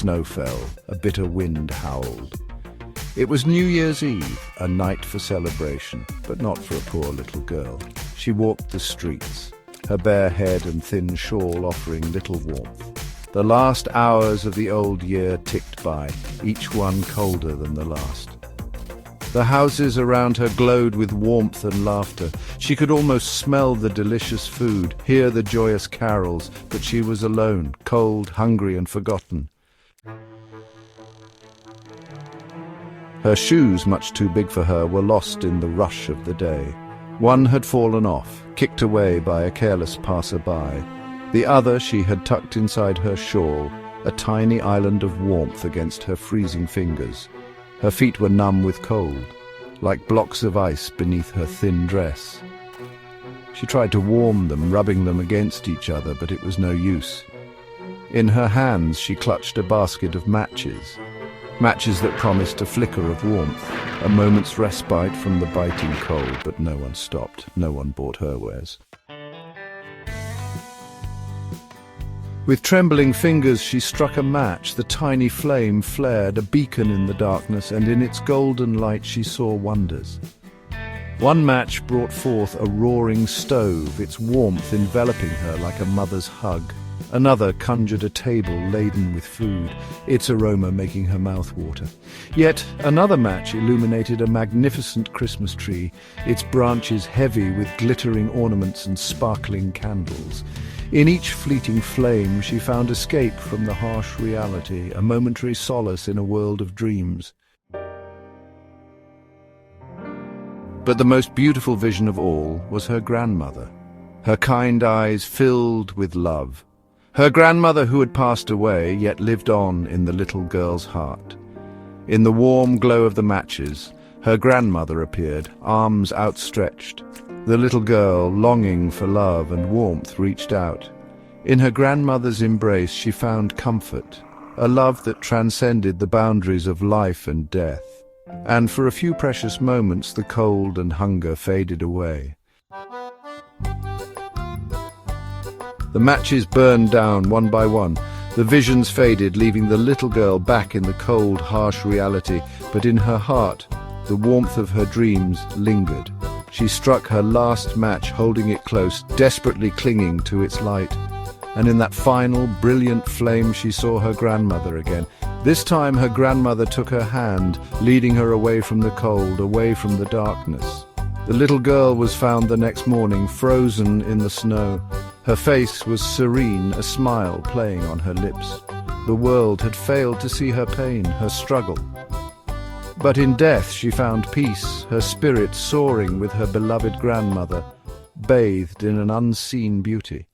Snow fell, a bitter wind howled. It was New Year's Eve, a night for celebration, but not for a poor little girl. She walked the streets, her bare head and thin shawl offering little warmth. The last hours of the old year ticked by, each one colder than the last. The houses around her glowed with warmth and laughter. She could almost smell the delicious food, hear the joyous carols, but she was alone, cold, hungry and forgotten. Her shoes, much too big for her, were lost in the rush of the day. One had fallen off, kicked away by a careless passer-by. The other she had tucked inside her shawl, a tiny island of warmth against her freezing fingers. Her feet were numb with cold, like blocks of ice beneath her thin dress. She tried to warm them, rubbing them against each other, but it was no use. In her hands she clutched a basket of matches that promised a flicker of warmth, a moment's respite from the biting cold, but no one stopped, no one bought her wares. With trembling fingers she struck a match. The tiny flame flared, a beacon in the darkness, and in its golden light she saw wonders. One match brought forth a roaring stove, its warmth enveloping her like a mother's hug. Another conjured a table laden with food, its aroma making her mouth water. Yet another match illuminated a magnificent Christmas tree, its branches heavy with glittering ornaments and sparkling candles. In each fleeting flame she found escape from the harsh reality, a momentary solace in a world of dreams. But the most beautiful vision of all was her grandmother, her kind eyes filled with love. Her grandmother who had passed away, yet lived on in the little girl's heart. In the warm glow of the matches, her grandmother appeared, arms outstretched. The little girl, longing for love and warmth, reached out. In her grandmother's embrace she found comfort, a love that transcended the boundaries of life and death. And for a few precious moments the cold and hunger faded away. The matches burned down one by one. The visions faded, leaving the little girl back in the cold, harsh reality. But in her heart, the warmth of her dreams lingered. She struck her last match, holding it close, desperately clinging to its light. And in that final, brilliant flame she saw her grandmother again. This time her grandmother took her hand, leading her away from the cold, away from the darkness. The little girl was found the next morning, frozen in the snow. Her face was serene, a smile playing on her lips. The world had failed to see her pain, her struggle. But in death she found peace, her spirit soaring with her beloved grandmother, bathed in an unseen beauty.